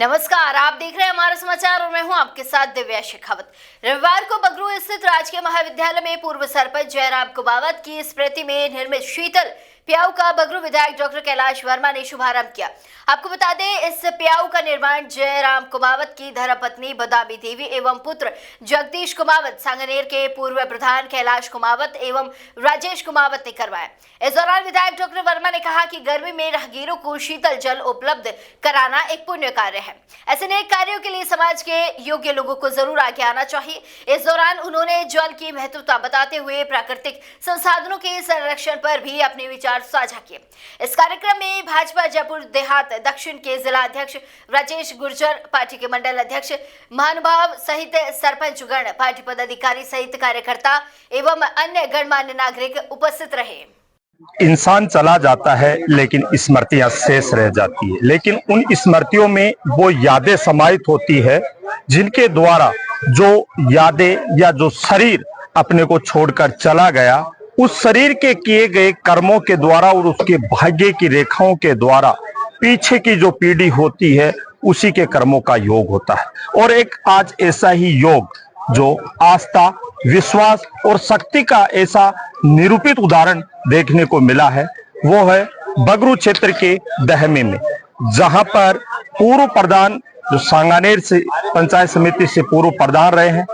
नमस्कार, आप देख रहे हैं हमारा समाचार और मैं हूं आपके साथ दिव्या शेखावत। रविवार को बगरू स्थित राजकीय महाविद्यालय में पूर्व सरपंच जयराम कुमावत की स्मृति में निर्मित शीतल प्याऊ का बगरू विधायक डॉक्टर कैलाश वर्मा ने शुभारंभ किया। आपको बता दें, इस प्याऊ का निर्माण जयराम कुमावत की धर्मपत्नी बदामी देवी एवं पुत्र जगदीश कुमावत, सांगनेर के पूर्व प्रधान कैलाश कुमावत एवं राजेश कुमावत ने करवाया। इस दौरान विधायक डॉक्टर वर्मा ने कहा कि गर्मी में राहगीरों को शीतल जल उपलब्ध कराना एक पुण्य कार्य है। ऐसे नेक कार्यों के लिए समाज के योग्य लोगों को जरूर आगे आना चाहिए। इस दौरान उन्होंने जल की महत्वता बताते हुए प्राकृतिक संसाधनों के संरक्षण पर भी अपने विचार साझा किए। इस कार्यक्रम में भाजपा जयपुर देहात दक्षिण के जिला अध्यक्ष राजेश गुर्जर, पार्टी के मंडल अध्यक्ष महानुभाव सहित सरपंचगण, पार्टी पदाधिकारी सहित कार्यकर्ता एवं अन्य गणमान्य नागरिक उपस्थित रहे। इंसान चला जाता है लेकिन स्मृतियां शेष रह जाती है, लेकिन उन स्मृतियों में वो यादें समाहित होती है जिनके द्वारा जो यादें या जो शरीर अपने को छोड़कर चला गया, उस शरीर के किए गए कर्मों के द्वारा और उसके भाग्य की रेखाओं के द्वारा पीछे की जो पीढ़ी होती है उसी के कर्मों का योग होता है। और एक आज ऐसा ही योग जो आस्था, विश्वास और शक्ति का ऐसा निरूपित उदाहरण देखने को मिला है, वो है बगरू क्षेत्र के दहमे में, जहां पर पूर्व प्रधान जो सांगानेर से पंचायत समिति से पूर्व प्रधान रहे हैं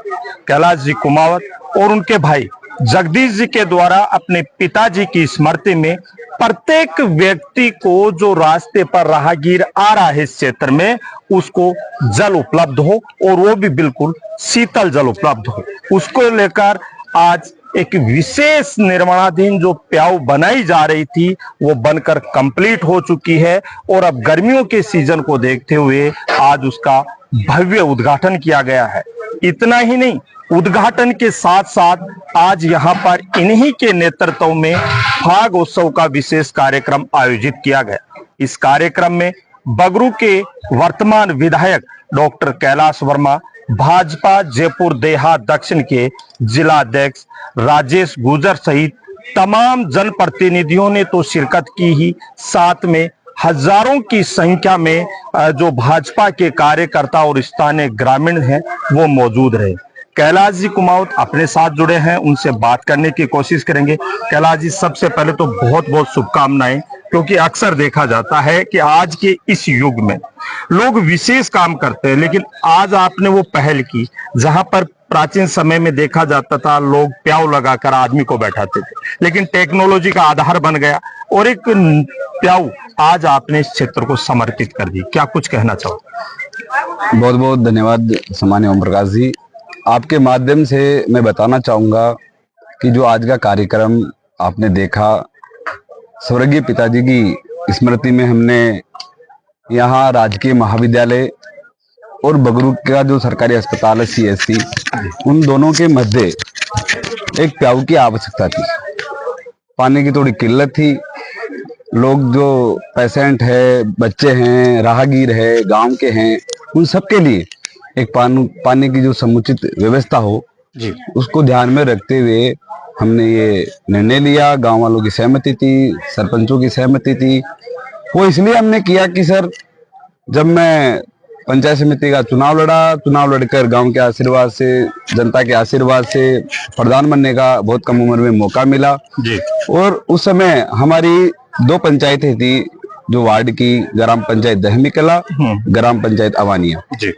कैलाश जी कुमावत और उनके भाई जगदीश जी के द्वारा अपने पिताजी की स्मृति में प्रत्येक व्यक्ति को जो रास्ते पर राहगीर आ रहा है इस क्षेत्र में, उसको जल उपलब्ध हो और वो भी बिल्कुल शीतल जल उपलब्ध हो, उसको लेकर आज एक विशेष निर्माणाधीन जो प्याऊ बनाई जा रही थी वो बनकर कंप्लीट हो चुकी है। और अब गर्मियों के सीजन को देखते हुए आज उसका भव्य उद्घाटन किया गया है। इतना ही नहीं, उद्घाटन के साथ साथ आज यहाँ पर इन्हीं के नेतृत्व में फाग उत्सव का विशेष कार्यक्रम आयोजित किया गया। इस कार्यक्रम में बगरू के वर्तमान विधायक डॉक्टर कैलाश वर्मा, भाजपा जयपुर देहात दक्षिण के जिला अध्यक्ष राजेश गुर्जर सहित तमाम जनप्रतिनिधियों ने तो शिरकत की ही, साथ में हजारों की संख्या में जो भाजपा के कार्यकर्ता और स्थानीय ग्रामीण हैं वो मौजूद रहे। कैलाश जी कुमावत अपने साथ जुड़े हैं, उनसे बात करने की कोशिश करेंगे। कैलाश जी, सबसे पहले तो बहुत बहुत शुभकामनाएं, क्योंकि अक्सर देखा जाता है कि आज के इस युग में लोग विशेष काम करते हैं, लेकिन आज आपने वो पहल की जहां पर प्राचीन समय में देखा जाता था लोग प्याऊ लगाकर आदमी को बैठाते थे, लेकिन टेक्नोलॉजी का आधार बन गया और एक प्याऊ आज आपने इस क्षेत्र को समर्पित कर दी। क्या कुछ कहना चाहो? बहुत बहुत धन्यवाद सम्मानीय ओम प्रकाश जी। आपके माध्यम से मैं बताना चाहूँगा कि जो आज का कार्यक्रम आपने देखा, स्वर्गीय पिताजी की स्मृति में हमने यहाँ राजकीय महाविद्यालय और बगरू का जो सरकारी अस्पताल है CSC, उन दोनों के मध्य एक प्याऊ की आवश्यकता थी। पानी की थोड़ी किल्लत थी। लोग जो पेशेंट है, बच्चे हैं, राहगीर है, गांव के हैं, उन सबके लिए एक पानी की जो समुचित व्यवस्था हो जी, उसको ध्यान में रखते हुए हमने ये निर्णय लिया। गांव वालों की सहमति थी, सरपंचों की सहमति थी। वो इसलिए हमने किया कि सर, जब मैं पंचायत समिति का चुनाव लड़कर गांव के आशीर्वाद से, जनता के आशीर्वाद से प्रधान बनने का बहुत कम उम्र में मौका मिला जी। और उस समय हमारी 2 पंचायतें थी जो वार्ड की, ग्राम पंचायत दहमी कला, ग्राम पंचायत अवानिया जी।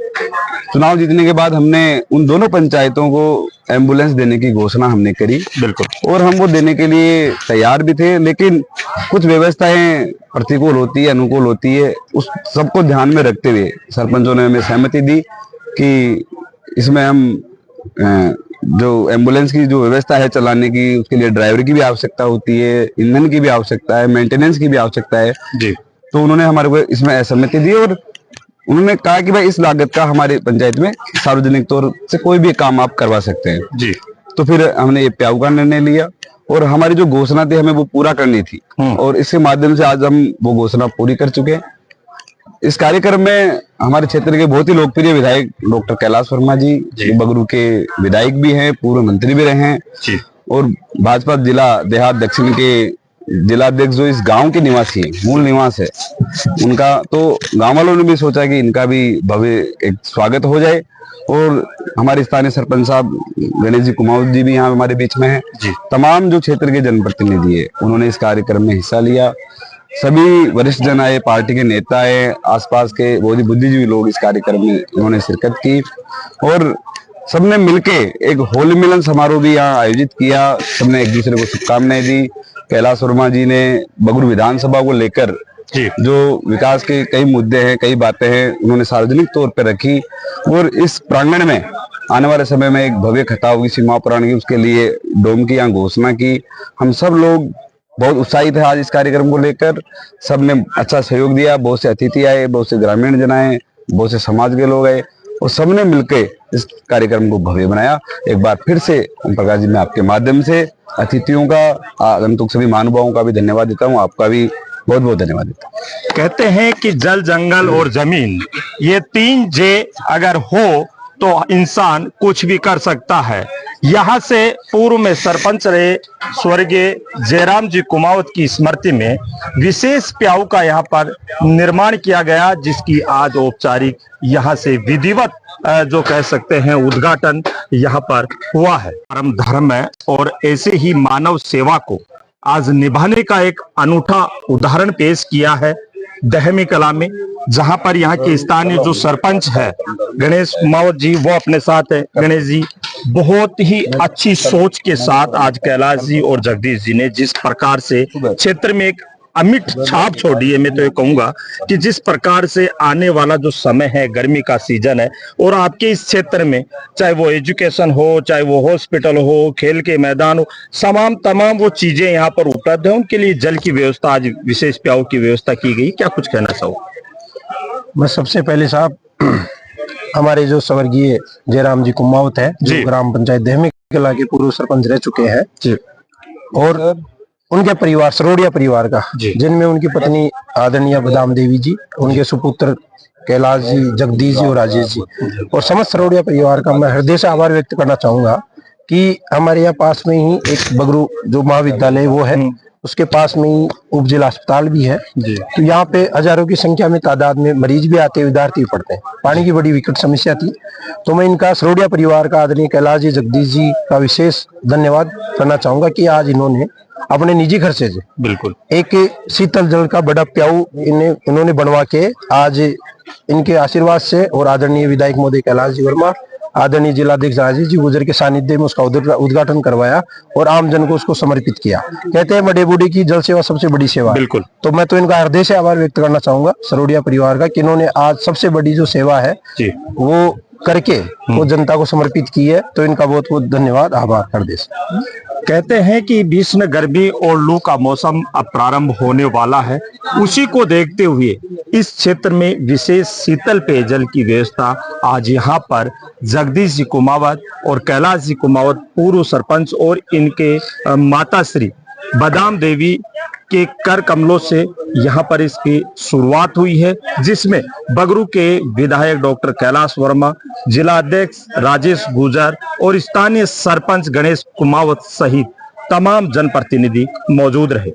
चुनाव जीतने के बाद हमने उन दोनों पंचायतों को एम्बुलेंस देने की घोषणा हमने करी, बिल्कुल, और हम वो देने के लिए तैयार भी थे, लेकिन कुछ व्यवस्थाएं प्रतिकूल होती है, अनुकूल होती है। उस सबको ध्यान में रखते हुए सरपंचों ने हमें सहमति दी कि इसमें हम जो एम्बुलेंस की जो व्यवस्था है चलाने की, उसके लिए ड्राइवर की भी आवश्यकता होती है, ईंधन की भी आवश्यकता है, मेंटेनेंस की भी आवश्यकता है जी। तो उन्होंने हमारे को इसमें सहमति दी और उन्होंने कहा कि भाई इस लागत का हमारे पंचायत में सार्वजनिक तौर से कोई भी काम आप करवा सकते हैं जी। तो फिर हमने ये प्याऊ का निर्णय लिया और हमारी जो घोषणा थी हमें वो पूरा करनी थी, और इसके माध्यम से आज हम वो घोषणा पूरी कर चुके हैं। इस कार्यक्रम में हमारे क्षेत्र के बहुत ही लोकप्रिय विधायक डॉक्टर कैलाश वर्मा जी बगरू के विधायक भी हैं, पूर्व मंत्री भी रहे हैं, और भाजपा जिला देहात दक्षिण के जिलाध्यक्ष जो इस गांव के निवासी हैं, मूल निवास है उनका, तो गांव वालों ने भी सोचा कि इनका भी भव्य एक स्वागत हो जाए। और हमारे स्थानीय सरपंच साहब गणेश जी कुमावत जी भी यहाँ हमारे बीच में हैं। तमाम जो क्षेत्र के जनप्रतिनिधि है उन्होंने इस कार्यक्रम में हिस्सा लिया। सभी वरिष्ठ जन आए, पार्टी के नेता आए, आसपास के बहुत ही बुद्धिजीवी लोग इस कार्यक्रम में उन्होंने शिरकत की और सबने मिलके एक होली मिलन समारोह भी यहाँ आयोजित किया। सबने एक दूसरे को शुभकामनाएं दी। कैलाश वर्मा जी ने बगरू विधानसभा को लेकर जो विकास के कई मुद्दे हैं, कई बातें हैं, उन्होंने सार्वजनिक तौर पर रखी और इस प्रांगण में आने वाले समय में एक भव्य खटाव की सीमा पुराण की, उसके लिए डोम की यहाँ घोषणा की। हम सब लोग बहुत उत्साहित है आज इस कार्यक्रम को लेकर। सबने अच्छा सहयोग दिया। बहुत से अतिथि आए, बहुत से ग्रामीण जन आए, बहुत से समाज के लोग आए और सबने मिलकर इस कार्यक्रम को भव्य बनाया। एक बार फिर से ओम प्रकाश जी, मैं आपके माध्यम से अतिथियों का, आगंतुक सभी महानुभावों का भी धन्यवाद देता हूँ। आपका भी बहुत बहुत धन्यवाद देता हूँ। कहते हैं कि जल, जंगल और जमीन, ये 3 जे अगर हो तो इंसान कुछ भी कर सकता है। यहाँ से पूर्व में सरपंच रहे स्वर्गीय जयराम जी कुमावत की स्मृति में विशेष प्याऊ का यहाँ पर निर्माण किया गया, जिसकी आज औपचारिक यहाँ से विधिवत जो कह सकते हैं उद्घाटन यहाँ पर हुआ है। परम धर्म है और ऐसे ही मानव सेवा को आज निभाने का एक अनूठा उदाहरण पेश किया है दहमी कला में, जहां पर यहाँ के स्थानीय जो सरपंच है गणेश कुमावत जी, वो अपने साथ है। गणेश जी, बहुत ही अच्छी सोच के साथ आज कैलाश जी और जगदीश जी ने जिस प्रकार से क्षेत्र में एक अमिट छाप छोड़ी है, मैं तो ये कहूंगा कि जिस प्रकार से आने वाला जो समय है, गर्मी का सीजन है और आपके इस क्षेत्र में चाहे वो एजुकेशन हो, चाहे वो हॉस्पिटल हो, खेल के मैदान हो, तमाम वो चीजें यहाँ पर उपलब्ध है। उनके लिए जल की व्यवस्था, आज विशेष प्याऊ की व्यवस्था की गई। क्या कुछ कहना चाहो? मैं सबसे पहले साहब हमारे जो स्वर्गीय जयराम जी कुमावत है, जो ग्राम पंचायत दहमी कला के पूर्व सरपंच रह चुके हैं जी, और उनके परिवार सरोडिया परिवार का, जिनमें उनकी पत्नी आदरणीय बदाम देवी जी, उनके सुपुत्र कैलाश जी, जगदीश जी और राजेश जी और समस्त सरोडिया परिवार का मैं हृदय से आभार व्यक्त करना चाहूंगा कि हमारे यहाँ पास में ही एक बगरू जो महाविद्यालय वो है, उसके पास में ही उप जिला अस्पताल भी है। तो यहाँ पे हजारों की संख्या में तादाद में मरीज भी आते हैं, विद्यार्थी भी पढ़ते हैं। पानी की बड़ी विकट समस्या थी, तो मैं इनका सरोडिया परिवार का, आदरणीय कैलाश जी, जगदीश जी का विशेष धन्यवाद करना चाहूंगा कि आज इन्होंने अपने निजी खर्चे से बिल्कुल एक शीतल जल का बड़ा प्याऊ इन्होंने बनवा के आज इनके आशीर्वाद से और आदरणीय विधायक महोदय कैलाश जी वर्मा, आदरणीय जिलाध्यक्ष राजेश जी गुजर के सानिध्य में उसका उद्घाटन करवाया और आम जन को उसको समर्पित किया। कहते हैं बड़े बूढ़े की जल सेवा सबसे बड़ी सेवा। बिल्कुल। तो मैं तो इनका हृदय से आभार व्यक्त करना चाहूंगा सरोडिया परिवार का कि इन्होंने आज सबसे बड़ी जो सेवा है वो करके वो जनता को समर्पित की है। तो इनका बहुत बहुत धन्यवाद, आभार हृदय से। कहते हैं कि भीषण गर्मी और लू का मौसम अब प्रारंभ होने वाला है। उसी को देखते हुए इस क्षेत्र में विशेष शीतल पेयजल की व्यवस्था आज यहाँ पर जगदीश जी कुमावत और कैलाश जी कुमावत पूर्व सरपंच और इनके माता श्री बदाम देवी के कर कमलों से यहाँ पर इसकी शुरुआत हुई है, जिसमें बगरू के विधायक डॉक्टर कैलाश वर्मा, जिलाध्यक्ष राजेश गुजर और स्थानीय सरपंच गणेश कुमावत सहित तमाम जनप्रतिनिधि मौजूद रहे।